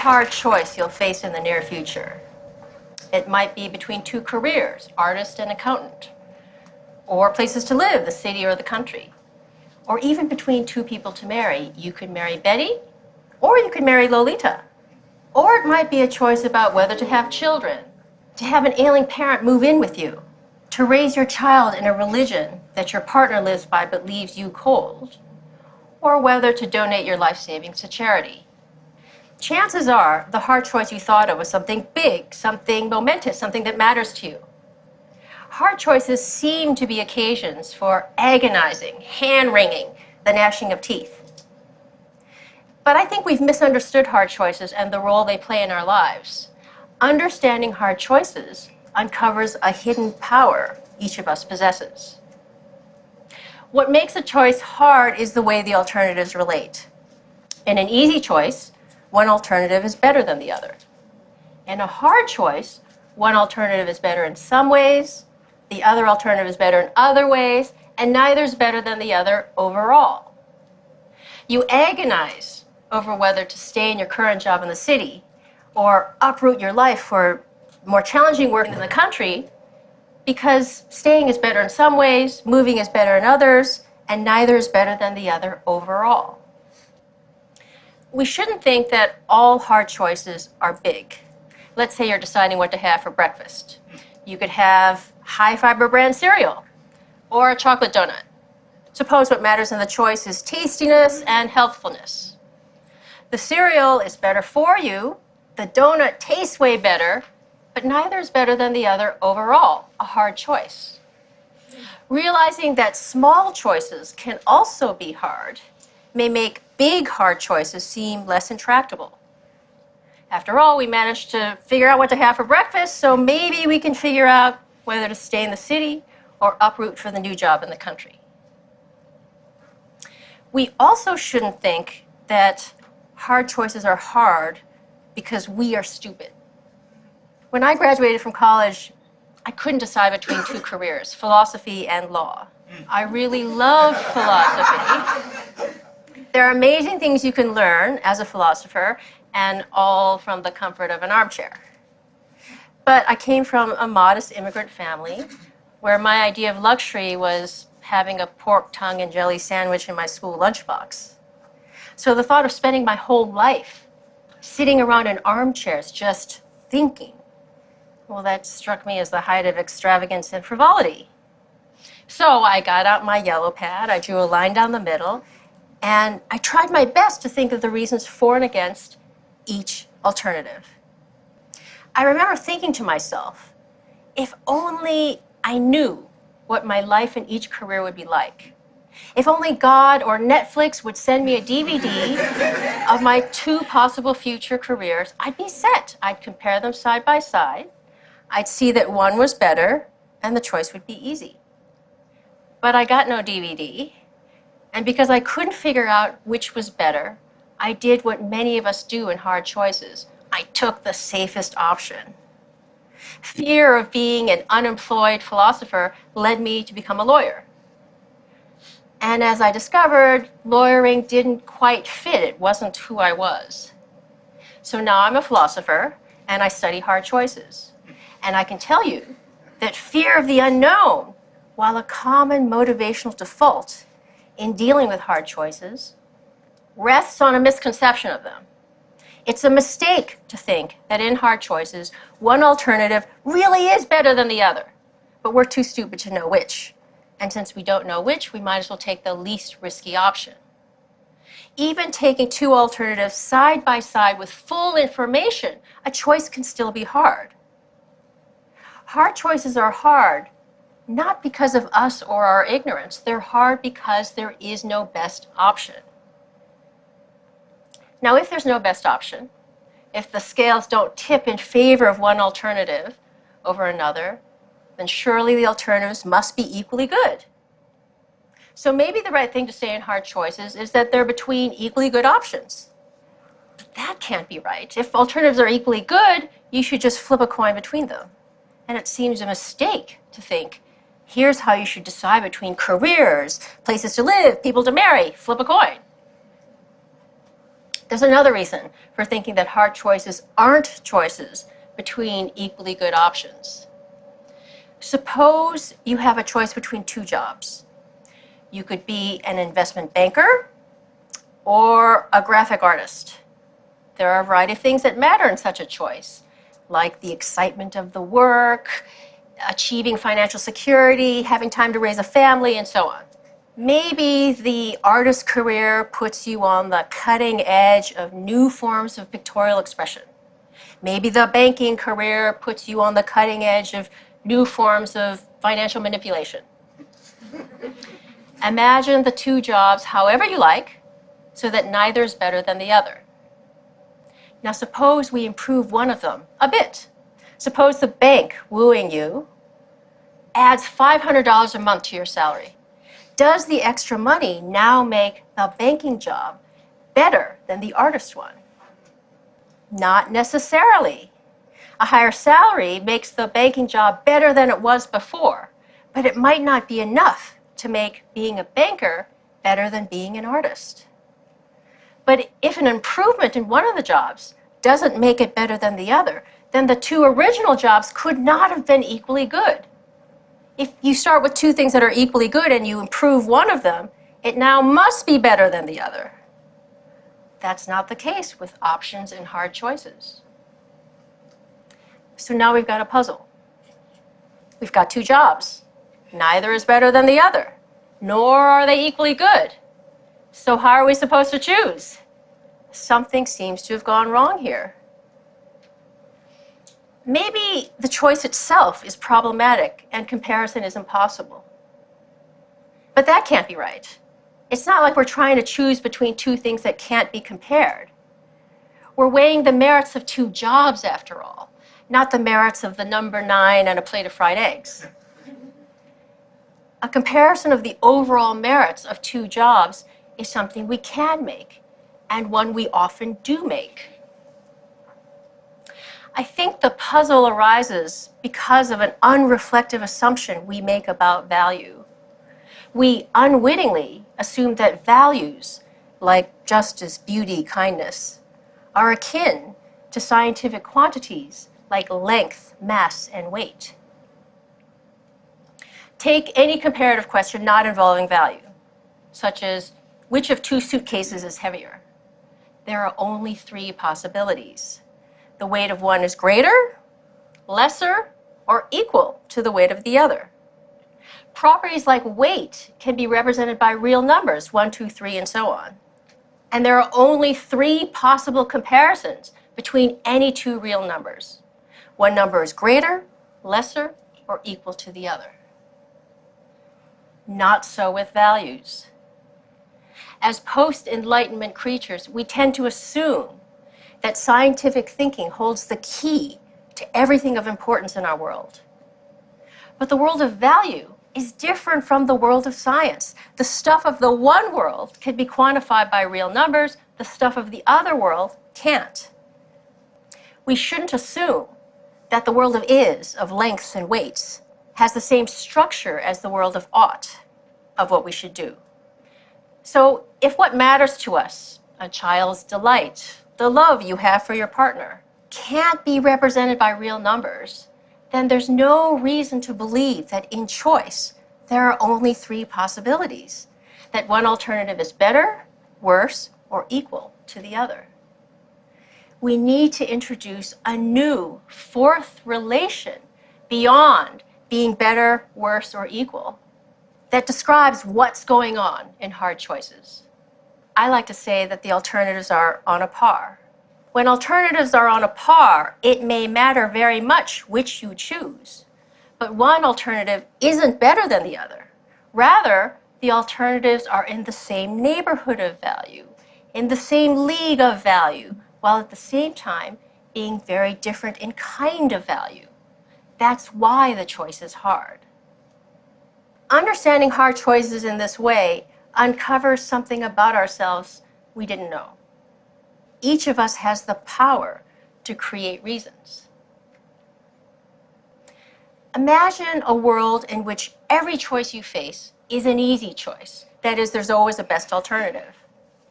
hard choice you'll face in the near future. It might be between two careers, artist and accountant, or places to live, the city or the country, or even between two people to marry. You could marry Betty, or you could marry Lolita. Or it might be a choice about whether to have children, to have an ailing parent move in with you, to raise your child in a religion that your partner lives by but leaves you cold, or whether to donate your life savings to charity. Chances are the hard choice you thought of was something big, something momentous, something that matters to you. Hard choices seem to be occasions for agonizing, hand-wringing, the gnashing of teeth. But I think we've misunderstood hard choices and the role they play in our lives. Understanding hard choices uncovers a hidden power each of us possesses. What makes a choice hard is the way the alternatives relate. In an easy choice, one alternative is better than the other. In a hard choice, one alternative is better in some ways, the other alternative is better in other ways, and neither is better than the other overall. You agonize over whether to stay in your current job in the city or uproot your life for more challenging work in the country because staying is better in some ways, moving is better in others, and neither is better than the other overall. We shouldn't think that all hard choices are big. Let's say you're deciding what to have for breakfast. You could have high-fiber brand cereal or a chocolate donut. Suppose what matters in the choice is tastiness and healthfulness. The cereal is better for you, the donut tastes way better, but neither is better than the other overall, a hard choice. Realizing that small choices can also be hard may make big hard choices seem less intractable. After all, we managed to figure out what to have for breakfast, so maybe we can figure out whether to stay in the city or uproot for the new job in the country. We also shouldn't think that hard choices are hard because we are stupid. When I graduated from college, I couldn't decide between two careers, philosophy and law. I really loved philosophy. There are amazing things you can learn as a philosopher, and all from the comfort of an armchair. But I came from a modest immigrant family where my idea of luxury was having a pork tongue and jelly sandwich in my school lunchbox. So the thought of spending my whole life sitting around in armchairs just thinking, well, that struck me as the height of extravagance and frivolity. So I got out my yellow pad, I drew a line down the middle, and I tried my best to think of the reasons for and against each alternative. I remember thinking to myself, if only I knew what my life in each career would be like. If only God or Netflix would send me a DVD of my two possible future careers, I'd be set. I'd compare them side by side. I'd see that one was better, and the choice would be easy. But I got no DVD, and because I couldn't figure out which was better, I did what many of us do in hard choices. I took the safest option. Fear of being an unemployed philosopher led me to become a lawyer. And as I discovered, lawyering didn't quite fit. It wasn't who I was. So now I'm a philosopher, and I study hard choices. And I can tell you that fear of the unknown, while a common motivational default in dealing with hard choices, rests on a misconception of them. It's a mistake to think that in hard choices, one alternative really is better than the other, but we're too stupid to know which. And since we don't know which, we might as well take the least risky option. Even taking two alternatives side by side with full information, a choice can still be hard. Hard choices are hard, not because of us or our ignorance. They're hard because there is no best option. Now, if there's no best option, if the scales don't tip in favor of one alternative over another, then surely the alternatives must be equally good. So maybe the right thing to say in hard choices is that they're between equally good options. But that can't be right. If alternatives are equally good, you should just flip a coin between them. And it seems a mistake to think, here's how you should decide between careers, places to live, people to marry, flip a coin. There's another reason for thinking that hard choices aren't choices between equally good options. Suppose you have a choice between two jobs. You could be an investment banker or a graphic artist. There are a variety of things that matter in such a choice, like the excitement of the work, achieving financial security, having time to raise a family, and so on. Maybe the artist career puts you on the cutting edge of new forms of pictorial expression. Maybe the banking career puts you on the cutting edge of new forms of financial manipulation. Imagine the two jobs however you like, so that neither is better than the other. Now suppose we improve one of them a bit. Suppose the bank wooing you adds $500 a month to your salary. Does the extra money now make the banking job better than the artist one? Not necessarily. A higher salary makes the banking job better than it was before, but it might not be enough to make being a banker better than being an artist. But if an improvement in one of the jobs doesn't make it better than the other, then the two original jobs could not have been equally good. If you start with two things that are equally good and you improve one of them, it now must be better than the other. That's not the case with options and hard choices. So now we've got a puzzle. We've got two jobs. Neither is better than the other, nor are they equally good. So how are we supposed to choose? Something seems to have gone wrong here. Maybe the choice itself is problematic and comparison is impossible. But that can't be right. It's not like we're trying to choose between two things that can't be compared. We're weighing the merits of two jobs, after all, not the merits of the number 9 and a plate of fried eggs. A comparison of the overall merits of two jobs is something we can make, and one we often do make. I think the puzzle arises because of an unreflective assumption we make about value. We unwittingly assume that values, like justice, beauty, kindness, are akin to scientific quantities like length, mass, and weight. Take any comparative question not involving value, such as which of two suitcases is heavier? There are only 3 possibilities. The weight of one is greater, lesser, or equal to the weight of the other. Properties like weight can be represented by real numbers, 1, 2, 3, and so on. And there are only 3 possible comparisons between any 2 real numbers. One number is greater, lesser, or equal to the other. Not so with values. As post-Enlightenment creatures, we tend to assume that scientific thinking holds the key to everything of importance in our world. But the world of value is different from the world of science. The stuff of the one world can be quantified by real numbers, the stuff of the other world can't. We shouldn't assume that the world of is, of lengths and weights, has the same structure as the world of ought, of what we should do. So if what matters to us, a child's delight, the love you have for your partner, can't be represented by real numbers, then there's no reason to believe that in choice there are only 3 possibilities, that one alternative is better, worse, or equal to the other. We need to introduce a new 4th relation beyond being better, worse, or equal that describes what's going on in hard choices. I like to say that the alternatives are on a par. When alternatives are on a par, it may matter very much which you choose. But one alternative isn't better than the other. Rather, the alternatives are in the same neighborhood of value, in the same league of value, while at the same time being very different in kind of value. That's why the choice is hard. Understanding hard choices in this way uncovers something about ourselves we didn't know. Each of us has the power to create reasons. Imagine a world in which every choice you face is an easy choice. That is, there's always a best alternative.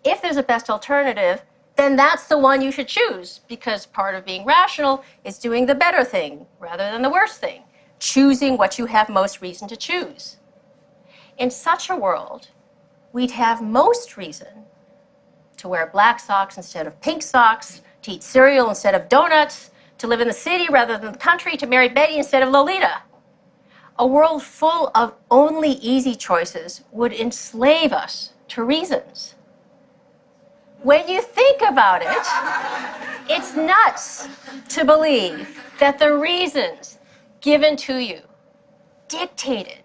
If there's a best alternative, then that's the one you should choose, because part of being rational is doing the better thing rather than the worse thing, choosing what you have most reason to choose. In such a world, we'd have most reason to wear black socks instead of pink socks, to eat cereal instead of donuts, to live in the city rather than the country, to marry Betty instead of Lolita. A world full of only easy choices would enslave us to reasons. When you think about it, it's nuts to believe that the reasons given to you dictated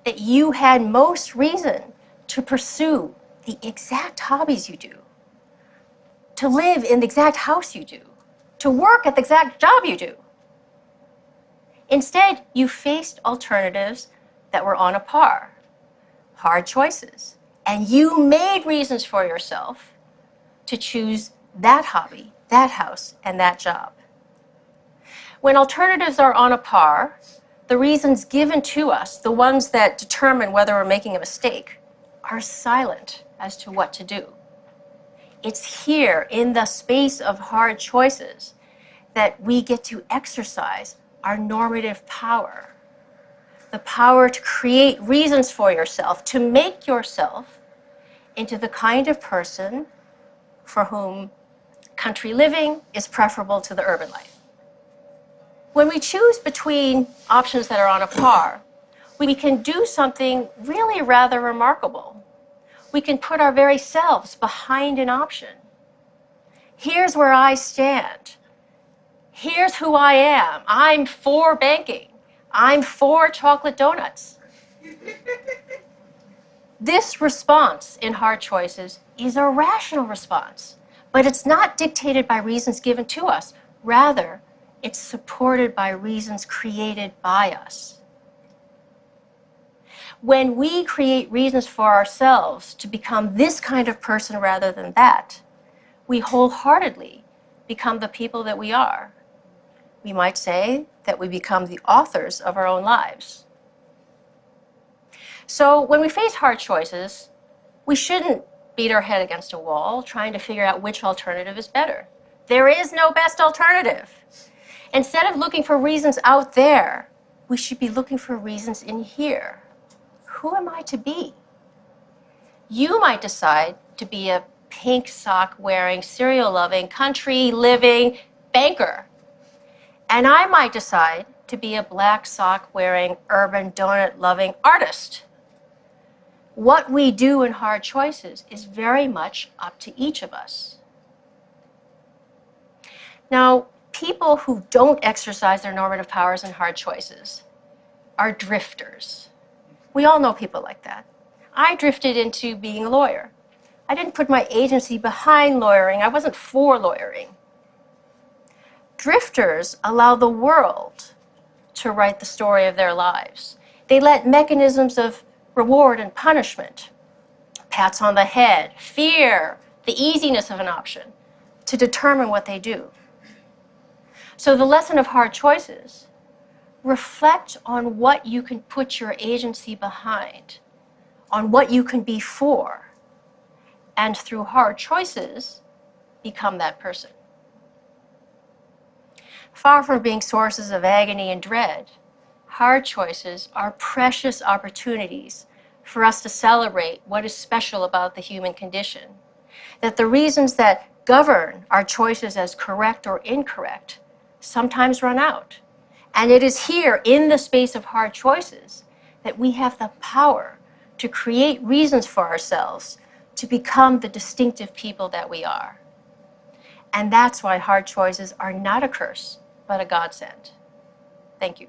that you had most reason to pursue the exact hobbies you do, to live in the exact house you do, to work at the exact job you do. Instead, you faced alternatives that were on a par, hard choices, and you made reasons for yourself to choose that hobby, that house, and that job. When alternatives are on a par, the reasons given to us, the ones that determine whether we're making a mistake, are silent as to what to do. It's here in the space of hard choices that we get to exercise our normative power, the power to create reasons for yourself, to make yourself into the kind of person for whom country living is preferable to the urban life. When we choose between options that are on a par, we can do something really rather remarkable. We can put our very selves behind an option. Here's where I stand. Here's who I am. I'm for banking. I'm for chocolate donuts. This response in hard choices is a rational response, but it's not dictated by reasons given to us. Rather, it's supported by reasons created by us. When we create reasons for ourselves to become this kind of person rather than that, we wholeheartedly become the people that we are. We might say that we become the authors of our own lives. So when we face hard choices, we shouldn't beat our head against a wall trying to figure out which alternative is better. There is no best alternative. Instead of looking for reasons out there, we should be looking for reasons in here. Who am I to be? You might decide to be a pink sock wearing, cereal loving, country living banker. And I might decide to be a black sock wearing, urban donut loving artist. What we do in hard choices is very much up to each of us. Now, people who don't exercise their normative powers in hard choices are drifters. We all know people like that. I drifted into being a lawyer. I didn't put my agency behind lawyering. I wasn't for lawyering. Drifters allow the world to write the story of their lives. They let mechanisms of reward and punishment, pats on the head, fear, the easiness of an option, to determine what they do. So the lesson of hard choices: reflect on what you can put your agency behind, on what you can be for, and through hard choices, become that person. Far from being sources of agony and dread, hard choices are precious opportunities for us to celebrate what is special about the human condition. That the reasons that govern our choices as correct or incorrect sometimes run out. And it is here in the space of hard choices that we have the power to create reasons for ourselves to become the distinctive people that we are. And that's why hard choices are not a curse, but a godsend. Thank you.